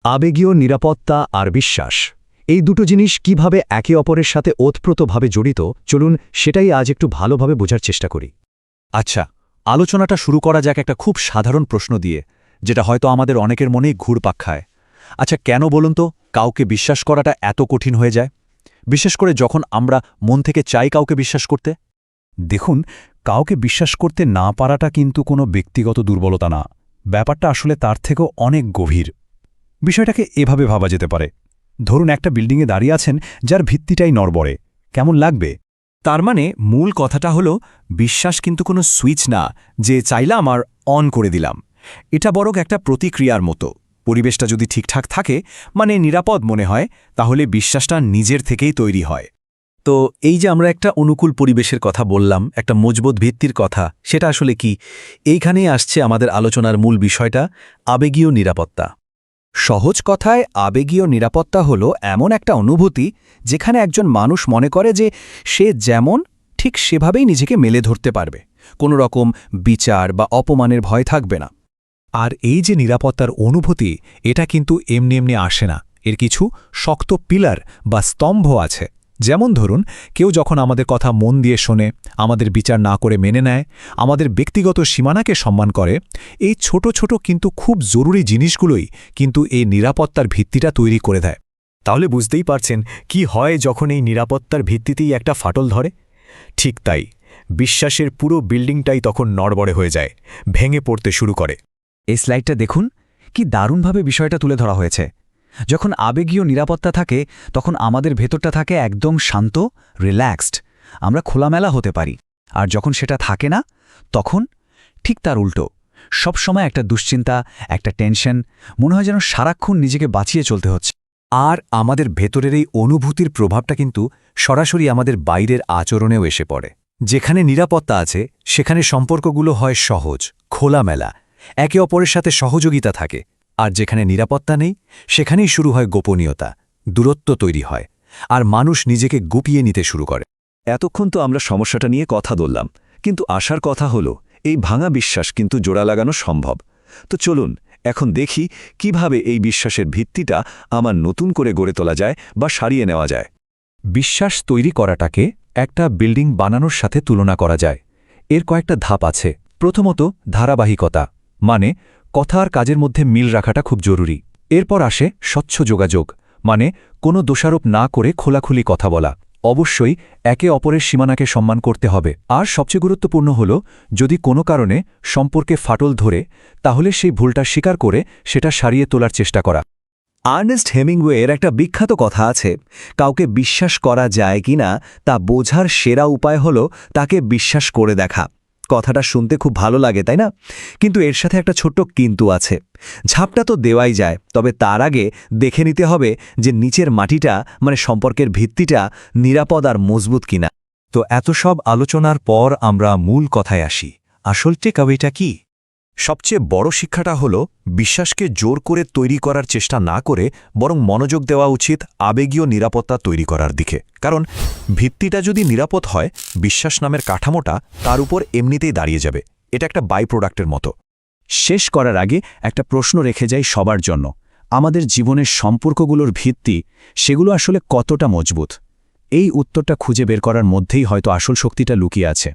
আবেগীয় নিরাপত্তা আর বিশ্বাস এই দুটো জিনিস কিভাবে একে অপরের সাথে ওতপ্রোতভাবে জড়িত চলুন সেটাই আজ একটু ভালোভাবে বোঝার চেষ্টা করি। আচ্ছা, আলোচনাটা শুরু করা যাক একটা খুব সাধারণ প্রশ্ন দিয়ে, যেটা হয়তো আমাদের অনেকের মনেই ঘুরপাক খায়। আচ্ছা, কেন বলুন তো কাউকে বিশ্বাস করাটা এত কঠিন হয়ে যায়, বিশেষ করে যখন আমরা মন থেকে চাই কাউকে বিশ্বাস করতে? দেখুন, কাউকে বিশ্বাস করতে না পারাটা কিন্তু কোনো ব্যক্তিগত দুর্বলতা না, ব্যাপারটা আসলে তার থেকেও অনেক গভীর। বিষয়টাকে এভাবে ভাবা যেতে পারে, ধরুন একটা বিল্ডিংয়ে দাঁড়িয়ে আছেন যার ভিত্তিটাই নড়বড়ে, কেমন লাগবে? তার মানে মূল কথাটা হলো, বিশ্বাস কিন্তু কোনো সুইচ না যে চাইলাম আর অন করে দিলাম। এটা বরং একটা প্রতিক্রিয়ার মতো। পরিবেশটা যদি ঠিকঠাক থাকে, মানে নিরাপদ মনে হয়, তাহলে বিশ্বাসটা নিজের থেকেই তৈরি হয়। তো এই যে আমরা একটা অনুকূল পরিবেশের কথা বললাম, একটা মজবুত ভিত্তির কথা, সেটা আসলে কি? এইখানেই আসছে আমাদের আলোচনার মূল বিষয়টা, আবেগীয় নিরাপত্তা। সহজ কথায় আবেগীয় নিরাপত্তা হলো এমন একটা অনুভূতি যেখানে একজন মানুষ মনে করে যে সে যেমন ঠিক সেভাবেই নিজেকে মেলে ধরতে পারবে, কোনো রকম বিচার বা অপমানের ভয় থাকবে না। আর এই যে নিরাপত্তার অনুভূতি, এটা কিন্তু এমনি এমনি আসে না, এর কিছু শক্ত পিলার বা স্তম্ভ আছে। যেমন ধরুন, কেউ যখন আমাদের কথা মন দিয়ে শোনে, আমাদের বিচার না করে মেনে নেয়, আমাদের ব্যক্তিগত সীমানাকে সম্মান করে, এই ছোট ছোট কিন্তু খুব জরুরি জিনিসগুলোই কিন্তু এই নিরাপত্তার ভিত্তিটা তৈরি করে দেয়। তাহলে বুঝতেই পারছেন কি হয় যখন এই নিরাপত্তার ভিত্তিতেই একটা ফাটল ধরে। ঠিক তাই, বিশ্বাসের পুরো বিল্ডিংটাই তখন নড়বড়ে হয়ে যায়, ভেঙে পড়তে শুরু করে। এই স্লাইডটা দেখুন, কি দারুণভাবে বিষয়টা তুলে ধরা হয়েছে। যখন আবেগীয় নিরাপত্তা থাকে তখন আমাদের ভেতরটা থাকে একদম শান্ত, রিল্যাক্সড, আমরা খোলামেলা হতে পারি। আর যখন সেটা থাকে না, তখন ঠিক তার উল্টো, সবসময় একটা দুশ্চিন্তা, একটা টেনশন, মনে হয় যেন সারাক্ষণ নিজেকে বাঁচিয়ে চলতে হচ্ছে। আর আমাদের ভেতরের এই অনুভূতির প্রভাবটা কিন্তু সরাসরি আমাদের বাইরের আচরণেও এসে পড়ে। যেখানে নিরাপত্তা আছে সেখানে সম্পর্কগুলো হয় সহজ, খোলামেলা, একে অপরের সাথে সহযোগিতা থাকে। আর যেখানে নিরাপত্তা নেই সেখানেই শুরু হয় গোপনীয়তা, দূরত্ব তৈরি হয়, আর মানুষ নিজেকে গুপিয়ে নিতে শুরু করে। এতক্ষণ তো আমরা সমস্যাটা নিয়ে কথা বললাম, কিন্তু আসার কথা হলো এই ভাঙা বিশ্বাস কিন্তু জোড়া লাগানো সম্ভব। তো চলুন এখন দেখি কিভাবে এই বিশ্বাসের ভিত্তিটা আমার নতুন করে গড়ে তোলা যায় বা সারিয়ে নেওয়া যায়। বিশ্বাস তৈরি করাটাকে একটা বিল্ডিং বানানোর সাথে তুলনা করা যায়। এর কয়েকটা ধাপ আছে। প্রথমত, ধারাবাহিকতা, মানে কথা আর কাজের মধ্যে মিল রাখাটা খুব জরুরি। এরপর আসে স্বচ্ছ যোগাযোগ, মানে কোনো দোষারোপ না করে খোলাখুলি কথা বলা। অবশ্যই একে অপরের সীমানাকে সম্মান করতে হবে। আর সবচেয়ে গুরুত্বপূর্ণ হল, যদি কোনো কারণে সম্পর্কে ফাটল ধরে, তাহলে সেই ভুলটা স্বীকার করে সেটা সারিয়ে তোলার চেষ্টা করা। আর্নেস্ট হেমিংওয়ের একটা বিখ্যাত কথা আছে, কাউকে বিশ্বাস করা যায় কিনা তা বোঝার সেরা উপায় হল তাকে বিশ্বাস করে দেখা। কথাটা শুনতে খুব ভালো লাগে, তাই না? কিন্তু এর সাথে একটা ছোট্ট কিন্তু আছে। ঝাপটা তো দেওয়াই যায়, তবে তার আগে দেখে নিতে হবে যে নিচের মাটিটা, মানে সম্পর্কের ভিত্তিটা নিরাপদ আর মজবুত কিনা। তো এত সব আলোচনার পর আমরা মূল কথায় আসি। আসল টেকঅ্যাওয়েটা কি? সবচেয়ে বড় শিক্ষাটা হলো, বিশ্বাসকে জোর করে তৈরি করার চেষ্টা না করে বরং মনোযোগ দেওয়া উচিত আবেগীয় নিরাপত্তা তৈরি করার দিকে। কারণ ভিত্তিটা যদি নিরাপদ হয়, বিশ্বাস নামের কাঠামোটা তার উপর এমনিতেই দাঁড়িয়ে যাবে। এটা একটা বাই প্রোডাক্টের মতো। শেষ করার আগে একটা প্রশ্ন রেখে যাই সবার জন্য, আমাদের জীবনের সম্পর্কগুলোর ভিত্তি, সেগুলো আসলে কতটা মজবুত? এই উত্তরটা খুঁজে বের করার মধ্যেই হয়তো আসল শক্তিটা লুকিয়ে আছে।